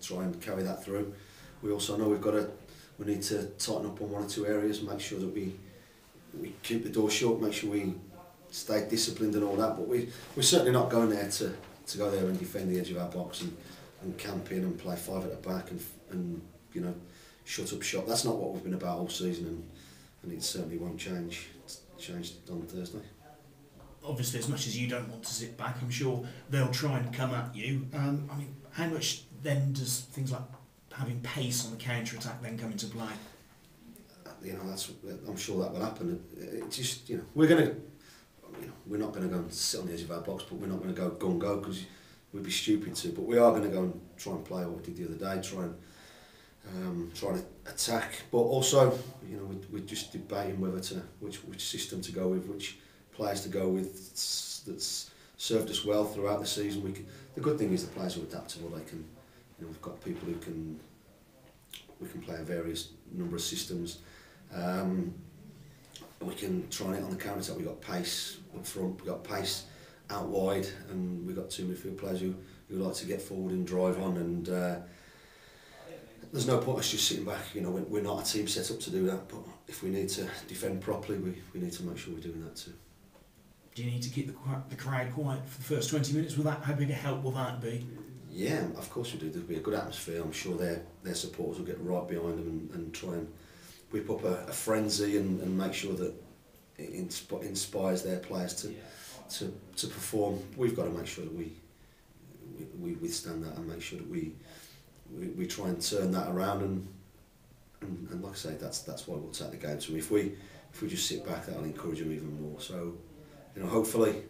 try and carry that through. We also know we need to tighten up on one or two areas, make sure that we keep the door shut, make sure we stay disciplined and all that. But we're certainly not going there to go there and defend the edge of our box and camp in and play five at the back and you know, shut up shop. That's not what we've been about all season, and it certainly won't change. It's changed on Thursday. Obviously, as much as you don't want to sit back, I'm sure they'll try and come at you. I mean, how much then does things like having pace on the counter-attack then come into play? You know, I'm sure that will happen. It just, you know, we're not going to go and sit on the edge of our box, but we're not going to go gung-go because we'd be stupid to. But we are going to go and try and play what we did the other day, try and attack. But also, you know, we're just debating whether which system to go with, which players to go with. That's served us well throughout the season. The good thing is the players are adaptable. They can, you know, we've got people who can. We can play a various number of systems. We can try it on the counter attack. We've got pace up front, we've got pace out wide, and we've got two midfield players who like to get forward and drive on. And there's no point us just sitting back. You know, we're not a team set up to do that. But if we need to defend properly, we need to make sure we're doing that too. Do you need to keep the crowd quiet for the first 20 minutes? How big a help will that be? Yeah, of course we do. There'll be a good atmosphere. I'm sure their supporters will get right behind them and try and whip up a frenzy and make sure that it inspires their players to perform. We've got to make sure that we withstand that and make sure that we try and turn that around and like I say, that's why we'll take the game to them. If we just sit back, that'll encourage them even more. So, you know, hopefully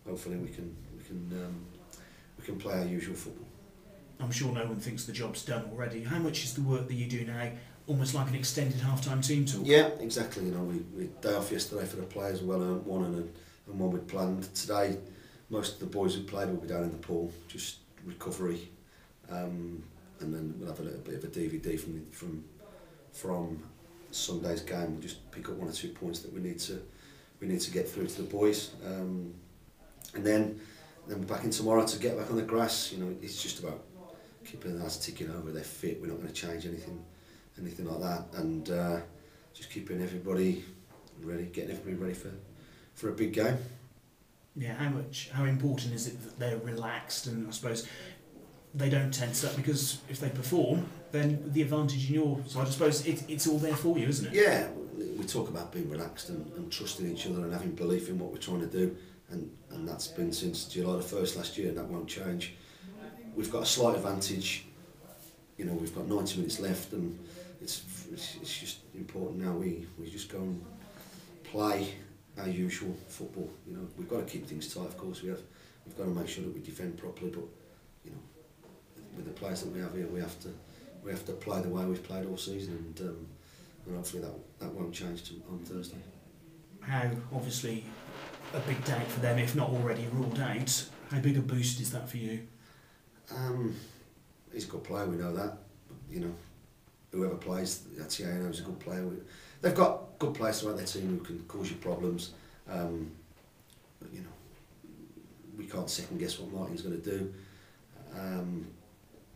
we can play our usual football. I'm sure no one thinks the job's done already. How much is the work that you do now almost like an extended half-time team talk? Yeah, exactly. You know, we day off yesterday for the players, well earned one and one we'd planned. Today, most of the boys who played will be down in the pool, just recovery, and then we'll have a little bit of a DVD from Sunday's game. We'll just pick up one or 2 points that we need to get through to the boys, and then we're back in tomorrow to get back on the grass. You know, it's just about keeping us ticking over. They're fit. We're not going to change anything like that, and just keeping everybody ready, getting everybody ready for a big game. Yeah, how important is it that they're relaxed, and I suppose they don't tense up, because if they perform, then the advantage in your side, I suppose it's all there for you, isn't it? Yeah, we talk about being relaxed and trusting each other and having belief in what we're trying to do, and that's been since July the 1st last year, and that won't change. We've got a slight advantage. You know, we've got 90 minutes left, and it's just important now we just go and play our usual football. You know, we've got to keep things tight, of course. We've got to make sure that we defend properly, but you know, with the players that we have here, we have to play the way we've played all season, and hopefully that won't change on Thursday. How, obviously, a big day for them, if not already ruled out. How big a boost is that for you? He's a good player, we know that. You know, whoever plays, that's is a good player. They've got good players throughout their team who can cause you problems. But, you know, we can't second guess what Martin's going to do.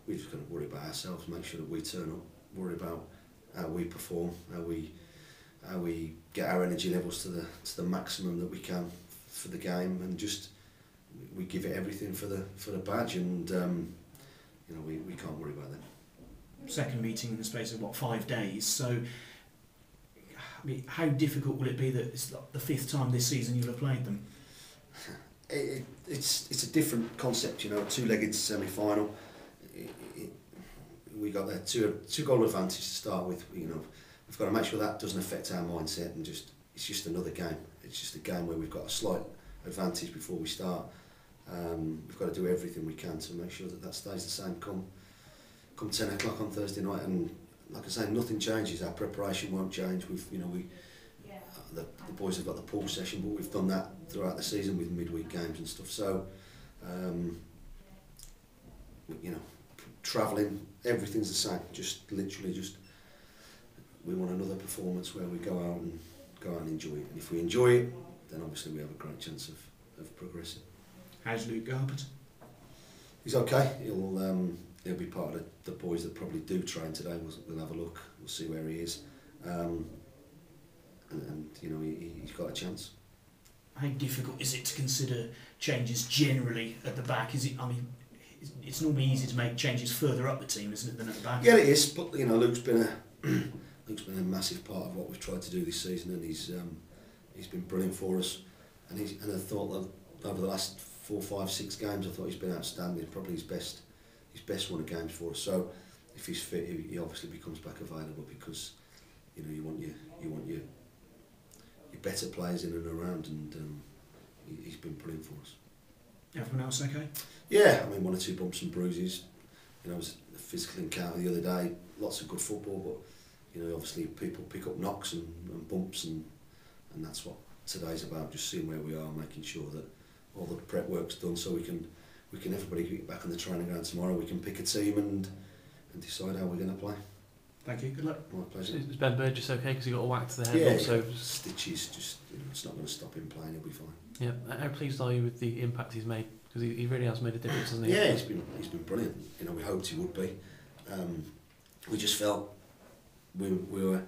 We're just going to worry about ourselves, make sure that we turn up, worry about how we perform, how we get our energy levels to the maximum that we can for the game, and just we give it everything for the badge, and you know, we can't worry about them. Second meeting in the space of 5 days, so I mean, how difficult will it be that it's the 5th time this season you'll have played them? It's a different concept, you know, a two-legged semi-final. We got that two goal advantage to start with. You know, we've got to make sure that doesn't affect our mindset, and it's just another game. It's just a game where we've got a slight advantage before we start. We've got to do everything we can to make sure that stays the same come 10 o'clock on Thursday night. And like I say, nothing changes. Our preparation won't change. The boys have got the pool session, but we've done that throughout the season with midweek games and stuff. So, you know, travelling, everything's the same. Literally, we want another performance where we go out and enjoy it. And if we enjoy it, then obviously we have a great chance of progressing. How's Luke Garbutt? He's okay. He'll be part of the boys that probably do train today. We'll have a look. We'll see where he is, and you know he's got a chance. How difficult is it to consider changes generally at the back? Is it? I mean, it's normally easy to make changes further up the team, isn't it, than at the back? Yeah, it is. But you know, Luke's been a massive part of what we've tried to do this season, and he's been brilliant for us. And I thought that over the last 4, 5, 6 games, I thought he's been outstanding. Probably his best run of games for us. So if he's fit, he obviously becomes back available, because you know you want your better players in and around, and he's been brilliant for us. Everyone else okay? Yeah, I mean 1 or 2 bumps and bruises. You know, it was a physical encounter the other day. Lots of good football, but you know, obviously people pick up knocks and bumps, and that's what today's about. Just seeing where we are, making sure that all the prep work's done, so we can everybody get back on the training ground tomorrow. We can pick a team and decide how we're going to play. Thank you. Good luck. My pleasure. Is Ben Burgess okay because he got a whack to the head? Yeah, Also, stitches. Just it's not going to stop him playing. He'll be fine. Yeah. How pleased are you with the impact he's made? Because he really has made a difference, hasn't he? Yeah, he's been brilliant. You know, we hoped he would be. We just felt we were,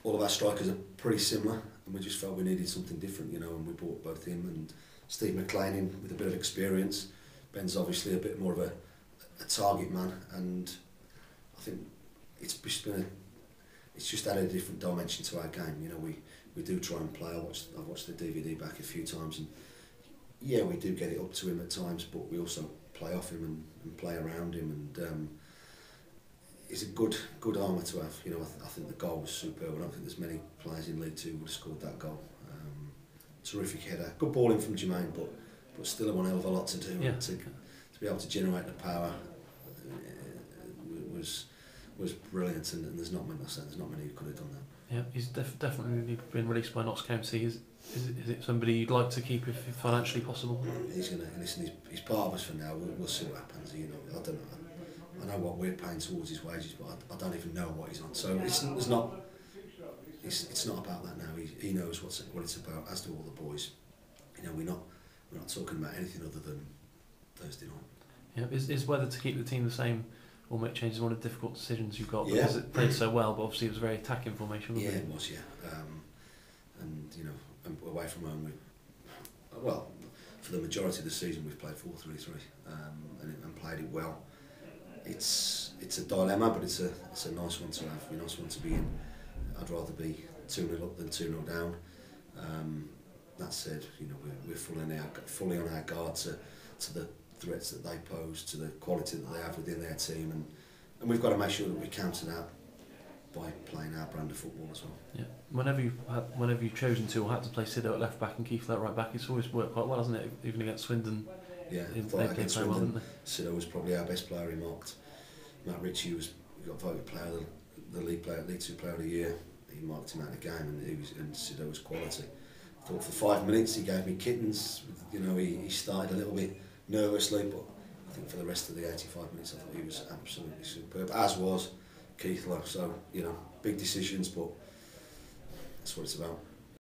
all of our strikers are pretty similar, and we just felt we needed something different. You know, and we brought both him and Steve McLean in with a bit of experience. Ben's obviously a bit more of a target man, and I think it's just added a different dimension to our game. You know, we do try and play. I've watched the DVD back a few times, and yeah, we do get it up to him at times, but we also play off him and play around him, and he's a good armour to have. You know, I think the goal was superb. I don't think there's many players in League Two who would have scored that goal. Terrific header, good ball in from Jermaine, but still one hell of a lot to do. Yeah. To be able to generate the power was brilliant, and there's not many who could have done that. Yeah, he's definitely been released by Notts County. Is it somebody you'd like to keep if financially possible? He's going to listen. He's part of us for now. We'll see what happens. You know, I don't know. I know what we're paying towards his wages, but I don't even know what he's on. So it's not about that now. He knows what it's about, as do all the boys. You know, we're not talking about anything other than Thursday night. Yeah, is whether to keep the team the same or make changes one of the difficult decisions you've got, Yeah. because it played so well, but obviously it was a very attacking formation, wasn't Yeah, it? it was. Yeah, and you know, away from home, for the majority of the season we've played 4-3-3 and played it well. It's a dilemma, but it's a nice one to have. A nice one to be in. I'd rather be 2-0 up than 2-0 down. That said, you know, we're fully on our guard to the threats that they pose, to the quality that they have within their team, and we've got to make sure that we counter that by playing our brand of football as well. Yeah. Whenever you've chosen to or had to play Sido at left back and Keith at right back, it's always worked quite well, hasn't it? Even against Swindon. Yeah, I They thought played against very well, Swindon, didn't Sido was probably our best player. He marked. Matt Ritchie got voted player, the League 2 Player of the Year. He marked him out of the game, and Sido was quality. I thought for 5 minutes he gave me kittens. You know, he started a little bit nervously, but I think for the rest of the 85 minutes I thought he was absolutely superb, as was Keith. So, you know, big decisions, but that's what it's about.